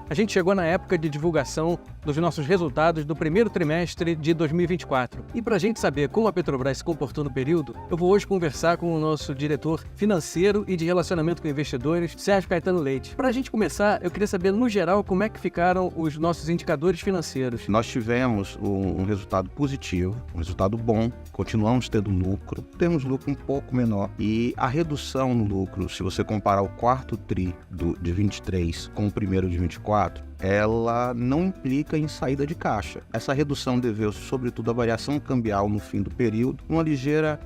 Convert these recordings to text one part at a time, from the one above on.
A gente chegou na época de divulgação dos nossos resultados do primeiro trimestre de 2024. E para a gente saber como a Petrobras se comportou no período, eu vou hoje conversar com o nosso diretor financeiro e de relacionamento com investidores, Sérgio Caetano Leite. Para a gente começar, eu queria saber, no geral, como é que ficaram os nossos indicadores financeiros. Nós tivemos um resultado positivo, um resultado bom, continuamos tendo lucro, temos lucro um pouco menor e a redução no lucro, se você comparar o quarto tri de 23 com o primeiro de 24, ela não implica em saída de caixa. Essa redução deveu-se, sobretudo, à variação cambial no fim do período, uma ligeira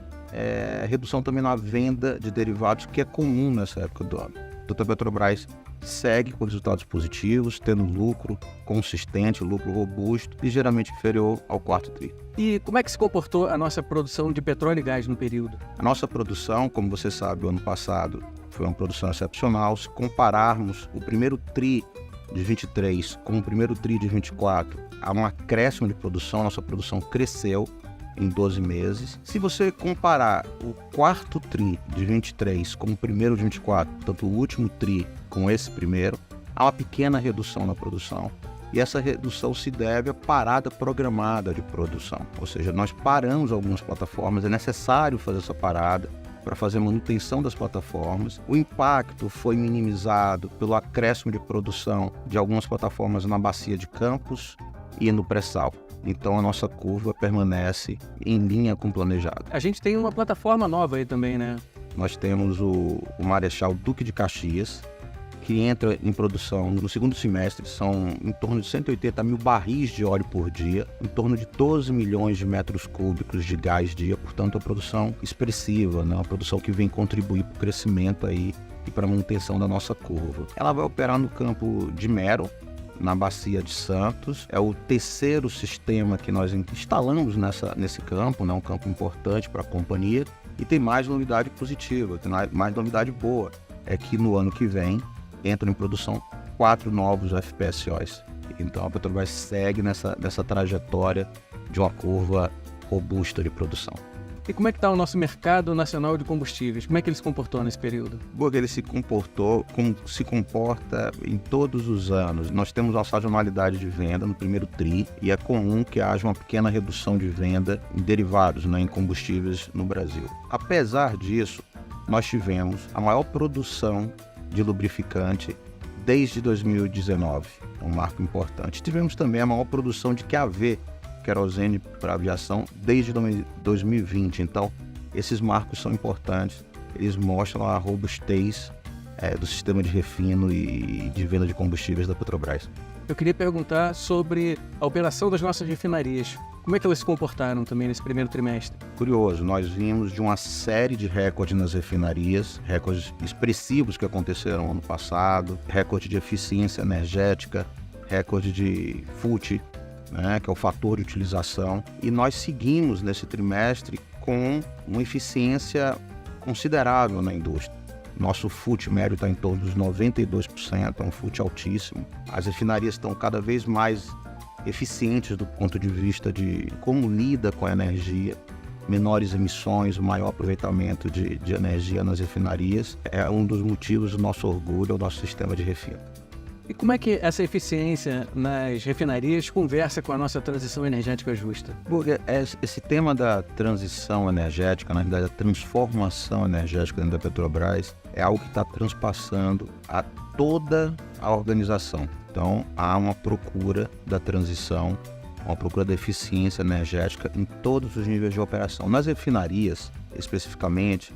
redução também na venda de derivados, que é comum nessa época do ano. Então, a Petrobras segue com resultados positivos, tendo lucro consistente, lucro robusto, ligeiramente inferior ao quarto tri. E como é que se comportou a nossa produção de petróleo e gás no período? A nossa produção, como você sabe, o ano passado foi uma produção excepcional. Se compararmos o primeiro tri de 23 com o primeiro tri de 24, há um acréscimo de produção, nossa produção cresceu em 12 meses. Se você comparar o quarto tri de 23 com o primeiro de 24, tanto o último tri com esse primeiro, há uma pequena redução na produção. E essa redução se deve à parada programada de produção. Ou seja, nós paramos algumas plataformas, é necessário fazer essa parada para fazer manutenção das plataformas. O impacto foi minimizado pelo acréscimo de produção de algumas plataformas na bacia de Campos e no pré-sal. Então a nossa curva permanece em linha com o planejado. A gente tem uma plataforma nova aí também, né? Nós temos o Marechal Duque de Caxias, que entra em produção no segundo semestre. São em torno de 180 mil barris de óleo por dia, em torno de 12 milhões de metros cúbicos de gás dia, portanto, uma produção expressiva, né? Uma produção que vem contribuir para o crescimento aí e para a manutenção da nossa curva. Ela vai operar no campo de Mero, na bacia de Santos. É o terceiro sistema que nós instalamos nesse campo, né? Um campo importante para a companhia. E tem mais novidade positiva, tem mais novidade boa. É que no ano que vem entram em produção 4 novos FPSOs. Então a Petrobras segue nessa trajetória de uma curva robusta de produção. E como é que está o nosso mercado nacional de combustíveis? Como é que ele se comportou nesse período? Porque ele se comportou como se comporta em todos os anos. Nós temos uma sazonalidade de venda no primeiro tri e é comum que haja uma pequena redução de venda em derivados, né, em combustíveis no Brasil. Apesar disso, nós tivemos a maior produção de lubrificante desde 2019, é um marco importante. Tivemos também a maior produção de QAV, querosene para aviação, desde 2020. Então, esses marcos são importantes, eles mostram a robustez do sistema de refino e de venda de combustíveis da Petrobras. Eu queria perguntar sobre a operação das nossas refinarias. Como é que elas se comportaram também nesse primeiro trimestre? Curioso, nós vimos de uma série de recordes nas refinarias, recordes expressivos que aconteceram ano passado, recorde de eficiência energética, recorde de FUT, né, que é o fator de utilização, e nós seguimos nesse trimestre com uma eficiência considerável na indústria. Nosso FUT médio está em torno dos 92%, é um FUT altíssimo. As refinarias estão cada vez mais eficientes do ponto de vista de como lida com a energia, menores emissões, maior aproveitamento de energia nas refinarias. É um dos motivos do nosso orgulho, é o nosso sistema de refino. E como é que essa eficiência nas refinarias conversa com a nossa transição energética justa? Porque esse tema da transição energética, na verdade, a transformação energética dentro da Petrobras, é algo que está transpassando a toda a organização. Então, há uma procura da transição, uma procura da eficiência energética em todos os níveis de operação. Nas refinarias, especificamente,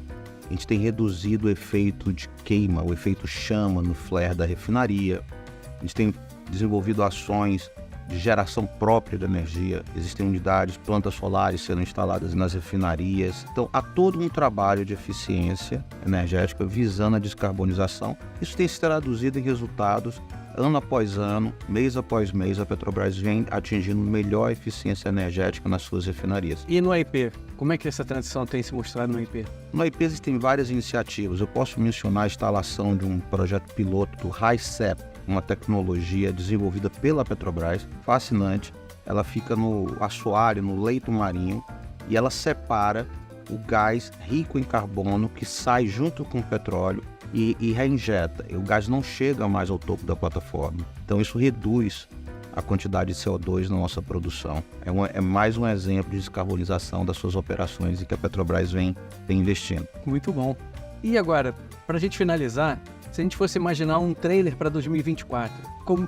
a gente tem reduzido o efeito de queima, o efeito chama no flare da refinaria. A gente tem desenvolvido ações de geração própria de energia. Existem unidades, plantas solares sendo instaladas nas refinarias. Então, há todo um trabalho de eficiência energética visando a descarbonização. Isso tem se traduzido em resultados. Ano após ano, mês após mês, a Petrobras vem atingindo melhor eficiência energética nas suas refinarias. E no AIP, como é que essa transição tem se mostrado no AIP? No AIP existem várias iniciativas. Eu posso mencionar a instalação de um projeto piloto do HICEP, uma tecnologia desenvolvida pela Petrobras, fascinante. Ela fica no assoalho, no leito marinho, e ela separa o gás rico em carbono que sai junto com o petróleo e reinjeta. E o gás não chega mais ao topo da plataforma. Então isso reduz a quantidade de CO2 na nossa produção. É mais um exemplo de descarbonização das suas operações e que a Petrobras vem investindo. Muito bom. E agora, para a gente finalizar, se a gente fosse imaginar um trailer para 2024,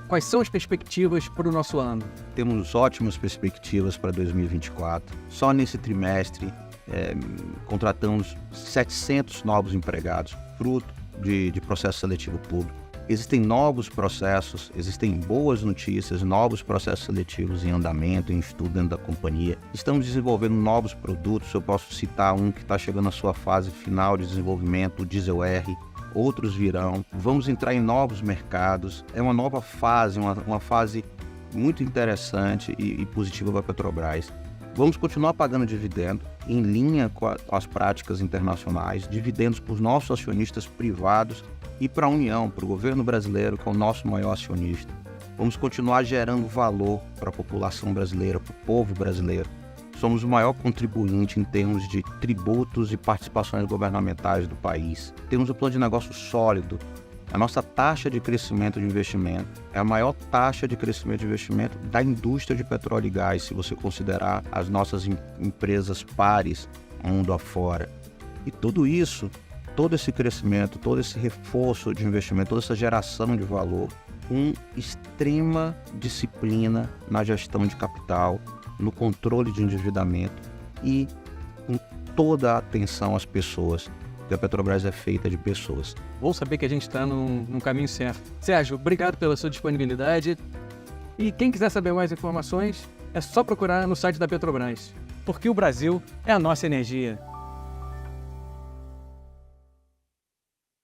quais são as perspectivas para o nosso ano? Temos ótimas perspectivas para 2024. Só nesse trimestre contratamos 700 novos empregados, fruto de processo seletivo público. Existem novos processos, existem boas notícias, novos processos seletivos em andamento, em estudo dentro da companhia. Estamos desenvolvendo novos produtos, eu posso citar um que está chegando na sua fase final de desenvolvimento, o Diesel R. Outros virão, vamos entrar em novos mercados, é uma nova fase, uma fase muito interessante e positiva para a Petrobras. Vamos continuar pagando dividendo em linha com as práticas internacionais, dividendos para os nossos acionistas privados e para a União, para o governo brasileiro, que é o nosso maior acionista. Vamos continuar gerando valor para a população brasileira, para o povo brasileiro. Somos o maior contribuinte em termos de tributos e participações governamentais do país. Temos um plano de negócio sólido. A nossa taxa de crescimento de investimento é a maior taxa de crescimento de investimento da indústria de petróleo e gás, se você considerar as nossas empresas pares mundo afora. E tudo isso, todo esse crescimento, todo esse reforço de investimento, toda essa geração de valor, com extrema disciplina na gestão de capital, no controle de endividamento e com toda a atenção às pessoas. Porque a Petrobras é feita de pessoas. Bom saber que a gente está num caminho certo. Sérgio, obrigado pela sua disponibilidade. E quem quiser saber mais informações, é só procurar no site da Petrobras. Porque o Brasil é a nossa energia.